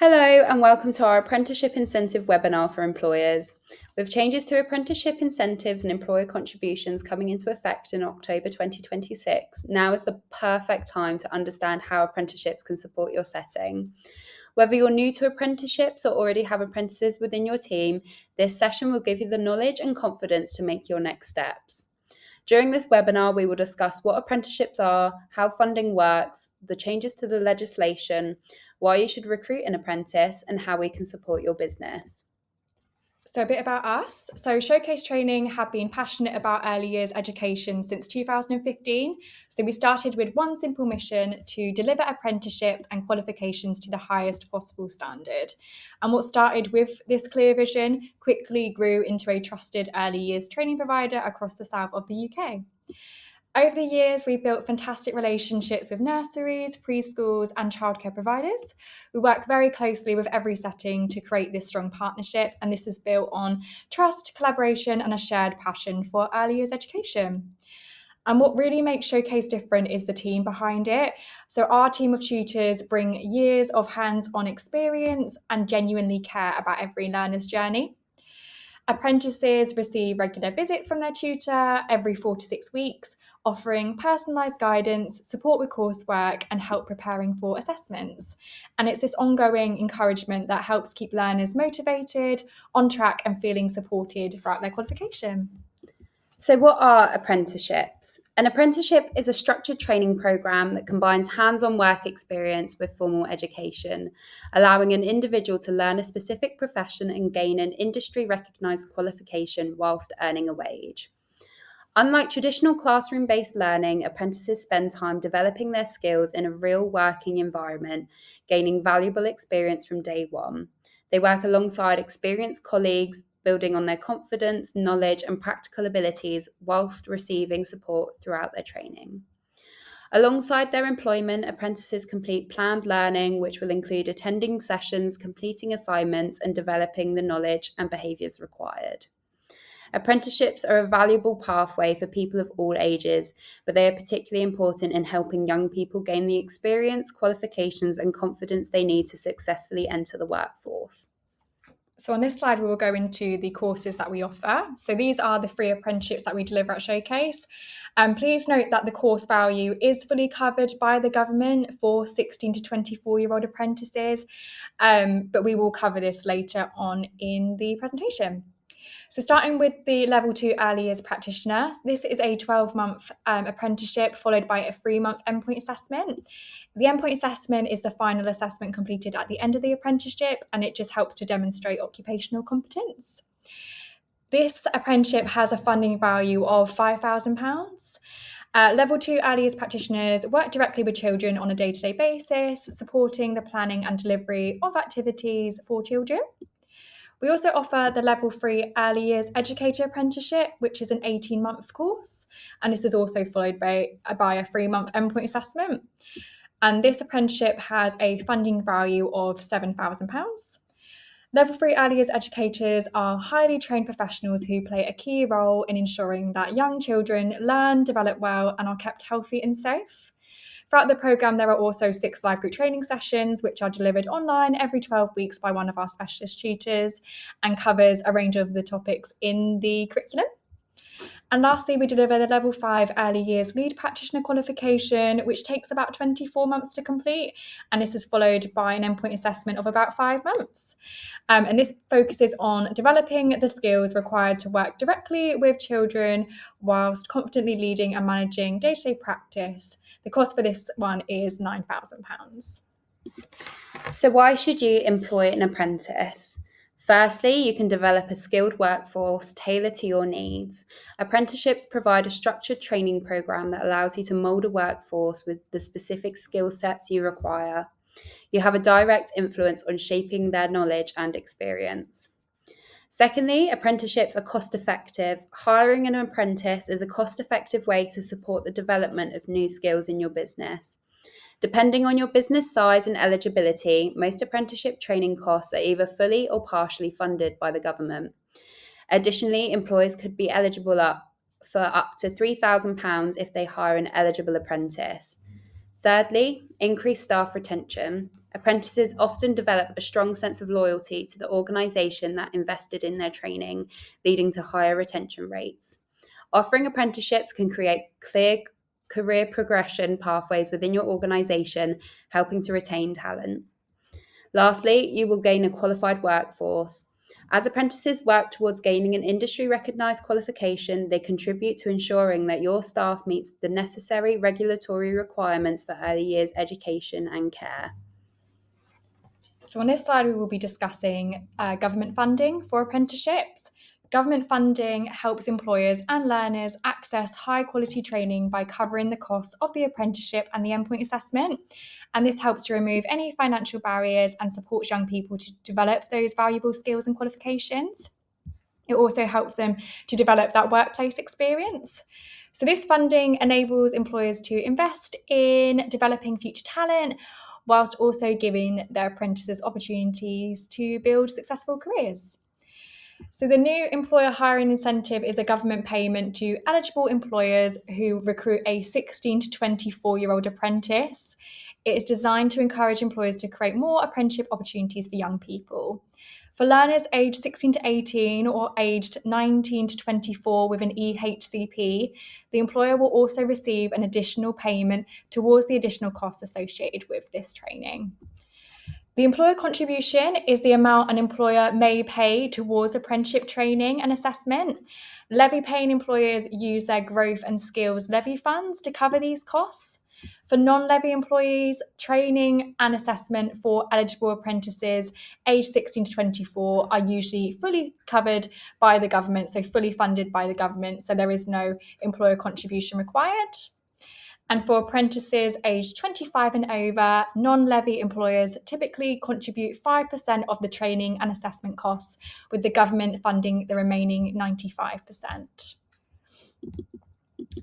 Hello and welcome to our Apprenticeship Incentive webinar for employers. With changes to apprenticeship incentives and employer contributions coming into effect in October 2026, now is the perfect time to understand how apprenticeships can support your setting. Whether you're new to apprenticeships or already have apprentices within your team, this session will give you the knowledge and confidence to make your next steps. During this webinar, we will discuss what apprenticeships are, how funding works, the changes to the legislation, why you should recruit an apprentice, and how we can support your business. So a bit about us. So Showcase Training have been passionate about early years education since 2015. So we started with one simple mission to deliver apprenticeships and qualifications to the highest possible standard. And what started with this clear vision quickly grew into a trusted early years training provider across the south of the UK. Over the years, we've built fantastic relationships with nurseries, preschools, and childcare providers. We work very closely with every setting to create this strong partnership, and this is built on trust, collaboration, and a shared passion for early years education. And what really makes Showcase different is the team behind it. So our team of tutors bring years of hands-on experience and genuinely care about every learner's journey. Apprentices receive regular visits from their tutor every 4 to 6 weeks, offering personalised guidance, support with coursework, and help preparing for assessments. And it's this ongoing encouragement that helps keep learners motivated, on track, and feeling supported throughout their qualification. So, what are apprenticeships? An apprenticeship is a structured training program that combines hands on work experience with formal education, allowing an individual to learn a specific profession and gain an industry recognised qualification whilst earning a wage. Unlike traditional classroom based learning, apprentices spend time developing their skills in a real working environment, gaining valuable experience from day one. They work alongside experienced colleagues, building on their confidence, knowledge, and practical abilities whilst receiving support throughout their training. Alongside their employment, apprentices complete planned learning, which will include attending sessions, completing assignments, and developing the knowledge and behaviours required. Apprenticeships are a valuable pathway for people of all ages, but they are particularly important in helping young people gain the experience, qualifications, and confidence they need to successfully enter the workforce. So on this slide, we will go into the courses that we offer. So these are the free apprenticeships that we deliver at Showcase. Please note that the course value is fully covered by the government for 16 to 24-year-old apprentices, but we will cover this later on in the presentation. So starting with the Level 2 Early Years Practitioner, this is a 12-month apprenticeship followed by a 3-month endpoint assessment. The endpoint assessment is the final assessment completed at the end of the apprenticeship, and it just helps to demonstrate occupational competence. This apprenticeship has a funding value of £5,000. Level 2 Early Years Practitioners work directly with children on a day-to-day basis, supporting the planning and delivery of activities for children. We also offer the Level 3 Early Years Educator Apprenticeship, which is an 18-month course, and this is also followed by a 3-month endpoint assessment. And this apprenticeship has a funding value of £7,000. Level 3 Early Years Educators are highly trained professionals who play a key role in ensuring that young children learn, develop well, and are kept healthy and safe. Throughout the programme, there are also 6 live group training sessions, which are delivered online every 12 weeks by one of our specialist tutors and covers a range of the topics in the curriculum. And lastly, we deliver the Level 5 Early Years Lead Practitioner qualification, which takes about 24 months to complete. And this is followed by an endpoint assessment of about 5 months. And this focuses on developing the skills required to work directly with children whilst confidently leading and managing day-to-day practice. The cost for this one is £9,000. So, why should you employ an apprentice? Firstly, you can develop a skilled workforce tailored to your needs. Apprenticeships provide a structured training program that allows you to mould a workforce with the specific skill sets you require. You have a direct influence on shaping their knowledge and experience. Secondly, apprenticeships are cost effective. Hiring an apprentice is a cost effective way to support the development of new skills in your business. Depending on your business size and eligibility, most apprenticeship training costs are either fully or partially funded by the government. Additionally, employers could be eligible for up to £3,000 if they hire an eligible apprentice. Thirdly, increased staff retention. Apprentices often develop a strong sense of loyalty to the organisation that invested in their training, leading to higher retention rates. Offering apprenticeships can create clear career progression pathways within your organisation, helping to retain talent. Lastly, you will gain a qualified workforce. As apprentices work towards gaining an industry recognised qualification, they contribute to ensuring that your staff meets the necessary regulatory requirements for early years education and care. So on this slide, we will be discussing government funding for apprenticeships. Government funding helps employers and learners access high quality training by covering the costs of the apprenticeship and the endpoint assessment. And this helps to remove any financial barriers and supports young people to develop those valuable skills and qualifications. It also helps them to develop that workplace experience. So this funding enables employers to invest in developing future talent, whilst also giving their apprentices opportunities to build successful careers. So the new employer hiring incentive is a government payment to eligible employers who recruit a 16 to 24-year-old apprentice. It is designed to encourage employers to create more apprenticeship opportunities for young people. For learners aged 16 to 18 or aged 19 to 24 with an EHCP, the employer will also receive an additional payment towards the additional costs associated with this training. The employer contribution is the amount an employer may pay towards apprenticeship training and assessment. Levy paying employers use their growth and skills levy funds to cover these costs. For non-levy employees, training and assessment for eligible apprentices aged 16 to 24 are usually fully covered by the government, so fully funded by the government, so there is no employer contribution required. And for apprentices aged 25 and over, non-levy employers typically contribute 5% of the training and assessment costs, with the government funding the remaining 95%.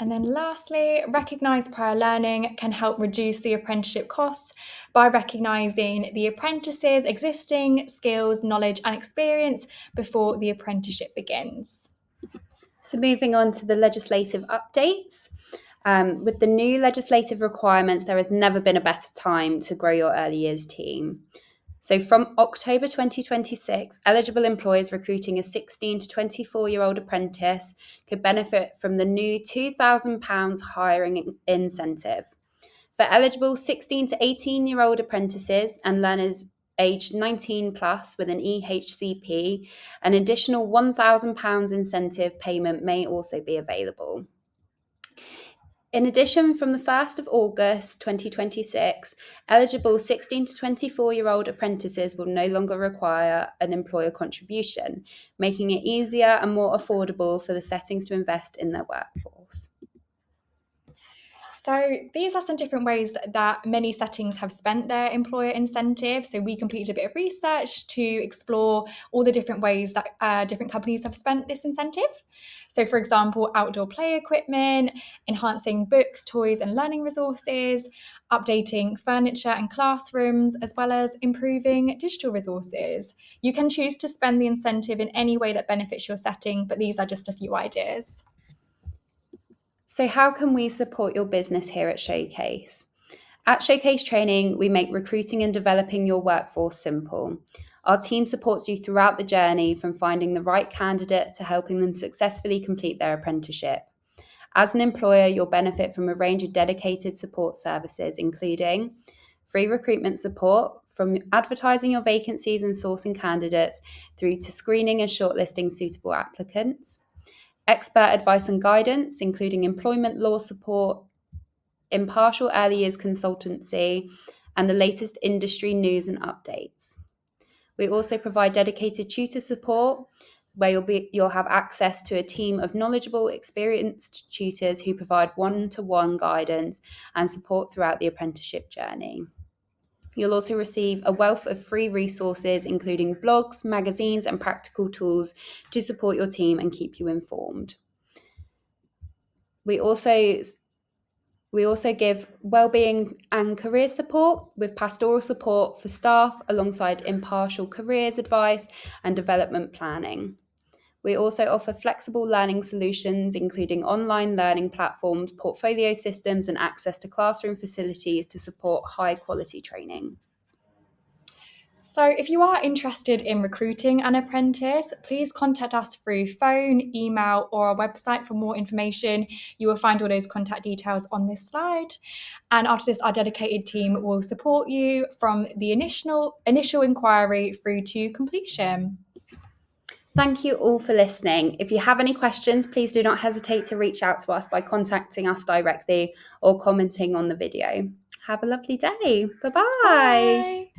And then lastly, recognised prior learning can help reduce the apprenticeship costs by recognising the apprentice's existing skills, knowledge and experience before the apprenticeship begins. So moving on to the legislative updates. With the new legislative requirements, there has never been a better time to grow your early years team. So from October 2026, eligible employers recruiting a 16 to 24-year-old apprentice could benefit from the new £2,000 hiring incentive. For eligible 16 to 18-year-old apprentices and learners aged 19 plus with an EHCP, an additional £1,000 incentive payment may also be available. In addition, from the 1st of August 2026, eligible 16 to 24-year-old apprentices will no longer require an employer contribution, making it easier and more affordable for the settings to invest in their workforce. So these are some different ways that many settings have spent their employer incentive. So we completed a bit of research to explore all the different ways that different companies have spent this incentive. So for example, outdoor play equipment, enhancing books, toys and learning resources, updating furniture and classrooms, as well as improving digital resources. You can choose to spend the incentive in any way that benefits your setting, but these are just a few ideas. So how can we support your business here at Showcase? At Showcase Training, we make recruiting and developing your workforce simple. Our team supports you throughout the journey, from finding the right candidate to helping them successfully complete their apprenticeship. As an employer, you'll benefit from a range of dedicated support services, including free recruitment support, from advertising your vacancies and sourcing candidates through to screening and shortlisting suitable applicants, expert advice and guidance, including employment law support, impartial early years consultancy, and the latest industry news and updates. We also provide dedicated tutor support, where you'll have access to a team of knowledgeable, experienced tutors who provide one-to-one guidance and support throughout the apprenticeship journey. You'll also receive a wealth of free resources, including blogs, magazines, and practical tools to support your team and keep you informed. We also give wellbeing and career support with pastoral support for staff, alongside impartial careers advice and development planning. We also offer flexible learning solutions, including online learning platforms, portfolio systems, and access to classroom facilities to support high quality training. So, if you are interested in recruiting an apprentice, please contact us through phone, email, or our website for more information. You will find all those contact details on this slide. And after this, our dedicated team will support you from the initial inquiry through to completion. Thank you all for listening. If you have any questions, please do not hesitate to reach out to us by contacting us directly or commenting on the video. Have a lovely day. Bye-bye. Bye.